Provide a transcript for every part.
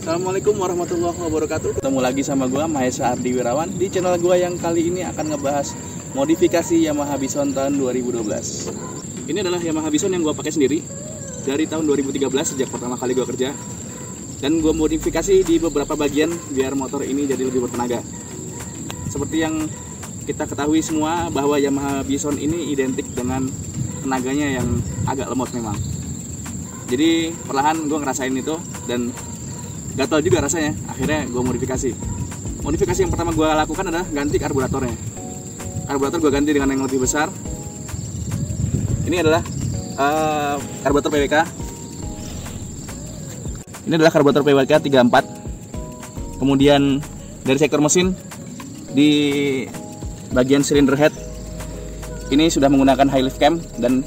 Assalamualaikum warahmatullahi wabarakatuh. Ketemu lagi sama gue Mahesa Ardi Wirawan di channel gue yang kali ini akan ngebahas modifikasi Yamaha Bison tahun 2012. Ini adalah Yamaha Bison yang gue pakai sendiri dari tahun 2013 sejak pertama kali gue kerja. Dan gue modifikasi di beberapa bagian biar motor ini jadi lebih bertenaga. Seperti yang kita ketahui semua bahwa Yamaha Bison ini identik dengan tenaganya yang agak lemot memang. Jadi perlahan gue ngerasain itu dan gatal juga rasanya. Akhirnya gue modifikasi. Modifikasi yang pertama gue lakukan adalah ganti karburatornya. Karburator gue ganti dengan yang lebih besar. Ini adalah karburator PWK. Ini adalah karburator PWK 34. Kemudian dari sektor mesin di bagian cylinder head ini sudah menggunakan high lift cam dan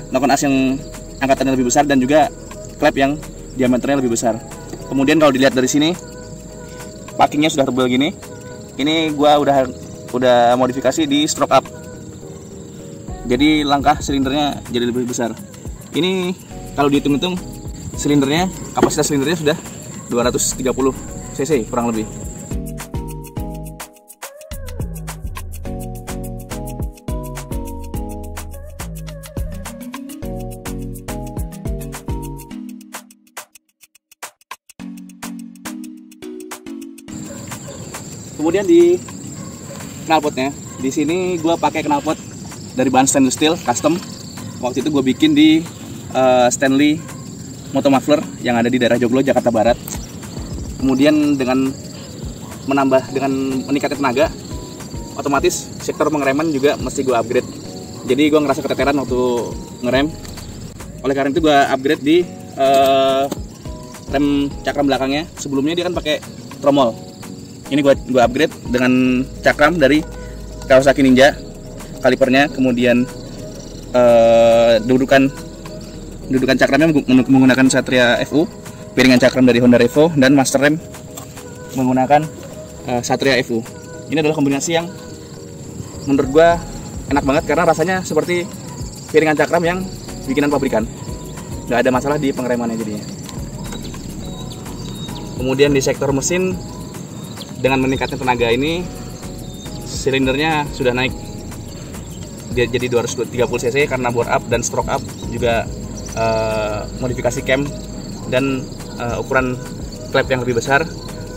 knock-on as yang angkatannya lebih besar dan juga klep yang diameternya lebih besar. Kemudian kalau dilihat dari sini, packingnya sudah tebal gini. Ini gua udah modifikasi di stroke up. Jadi langkah silindernya jadi lebih besar. Ini kalau dihitung-hitung silindernya, kapasitas silindernya sudah 230 cc kurang lebih. Kemudian di knalpotnya, di sini gue pakai knalpot dari bahan stainless steel custom. Waktu itu gue bikin di Stanley Moto Muffler yang ada di daerah Joglo, Jakarta Barat. Kemudian dengan meningkatkan tenaga, otomatis sektor pengereman juga mesti gue upgrade. Jadi gue ngerasa keteteran waktu ngerem. Oleh karena itu gue upgrade di rem cakram belakangnya. Sebelumnya dia kan pakai tromol. Ini gue upgrade dengan cakram dari Kawasaki Ninja, kalipernya, kemudian dudukan cakramnya menggunakan Satria FU, piringan cakram dari Honda Revo, dan master rem menggunakan Satria FU. Ini adalah kombinasi yang menurut gue enak banget karena rasanya seperti piringan cakram yang bikinan pabrikan, nggak ada masalah di pengeremannya jadinya. Kemudian di sektor mesin, dengan meningkatnya tenaga ini, silindernya sudah naik dia jadi 230 cc karena bore up dan stroke up, juga modifikasi cam dan ukuran klep yang lebih besar.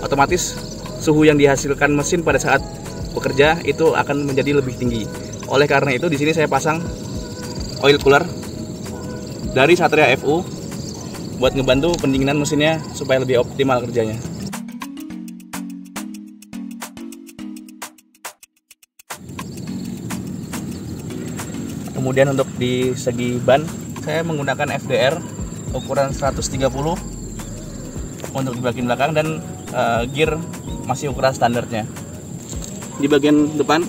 Otomatis suhu yang dihasilkan mesin pada saat bekerja itu akan menjadi lebih tinggi. Oleh karena itu di sini saya pasang oil cooler dari Satria FU buat ngebantu pendinginan mesinnya supaya lebih optimal kerjanya. Kemudian untuk di segi ban, saya menggunakan FDR ukuran 130 untuk di bagian belakang dan gear masih ukuran standarnya. Di bagian depan,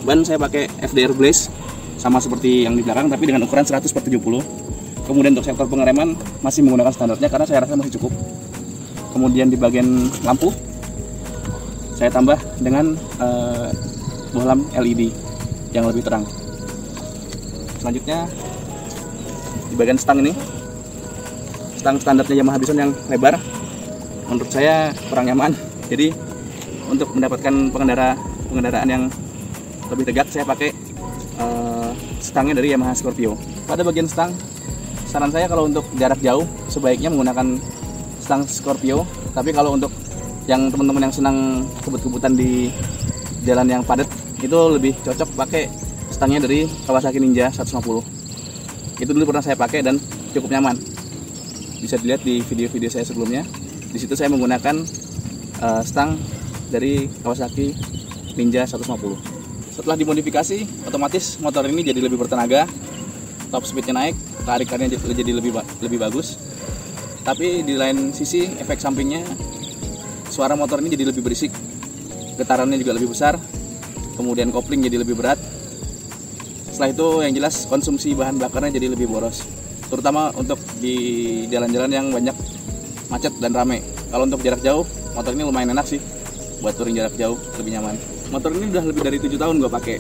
ban saya pakai FDR Blaze sama seperti yang di belakang tapi dengan ukuran 100/70. Kemudian untuk sektor pengereman masih menggunakan standarnya karena saya rasa masih cukup. Kemudian di bagian lampu, saya tambah dengan bohlam LED yang lebih terang. Selanjutnya di bagian stang ini, stang standarnya Yamaha Bison yang lebar menurut saya kurang nyaman. Jadi untuk mendapatkan pengendaraan yang lebih tegak, saya pakai stangnya dari Yamaha Scorpio. Pada bagian stang, saran saya kalau untuk jarak jauh sebaiknya menggunakan stang Scorpio. Tapi kalau untuk yang teman-teman yang senang kebut-kebutan di jalan yang padat, itu lebih cocok pakai stangnya dari Kawasaki Ninja 150. Itu dulu pernah saya pakai dan cukup nyaman. Bisa dilihat di video-video saya sebelumnya. Di situ saya menggunakan stang dari Kawasaki Ninja 150. Setelah dimodifikasi, otomatis motor ini jadi lebih bertenaga, top speednya naik, tarikannya jadi lebih bagus. Tapi di lain sisi, efek sampingnya, suara motor ini jadi lebih berisik, getarannya juga lebih besar, kemudian kopling jadi lebih berat. Setelah itu yang jelas konsumsi bahan bakarnya jadi lebih boros, terutama untuk di jalan-jalan yang banyak macet dan rame. Kalau untuk jarak jauh, motor ini lumayan enak sih buat touring jarak jauh, lebih nyaman. Motor ini udah lebih dari 7 tahun gue pakai.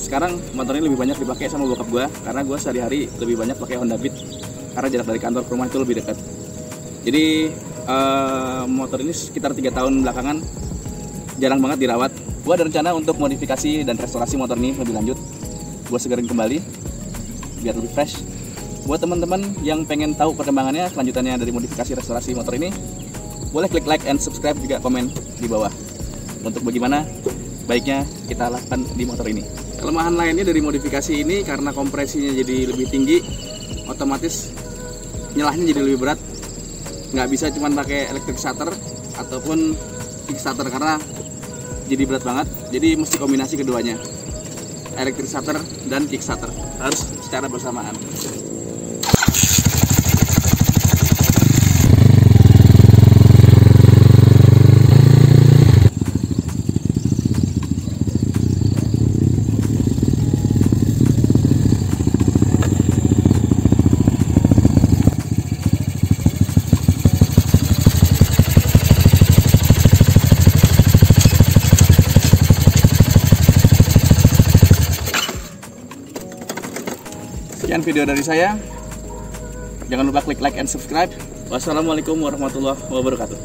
Sekarang motor ini lebih banyak dipakai sama bokap gue karena gue sehari-hari lebih banyak pakai Honda Beat karena jarak dari kantor ke rumah itu lebih dekat. Jadi motor ini sekitar 3 tahun belakangan jarang banget dirawat. Gue ada rencana untuk modifikasi dan restorasi motor ini lebih lanjut. Gue segarin kembali biar lebih fresh. Buat teman-teman yang pengen tahu perkembangannya selanjutnya dari modifikasi restorasi motor ini, boleh klik like and subscribe, juga komen di bawah untuk bagaimana baiknya kita lakukan di motor ini. Kelemahan lainnya dari modifikasi ini karena kompresinya jadi lebih tinggi, otomatis nyelahnya jadi lebih berat. Nggak bisa cuma pakai electric starter ataupun kick starter karena jadi berat banget. Jadi mesti kombinasi keduanya, electric starter dan kick starter, harus secara bersamaan. Sekian video dari saya. Jangan lupa klik like and subscribe. Wassalamualaikum warahmatullahi wabarakatuh.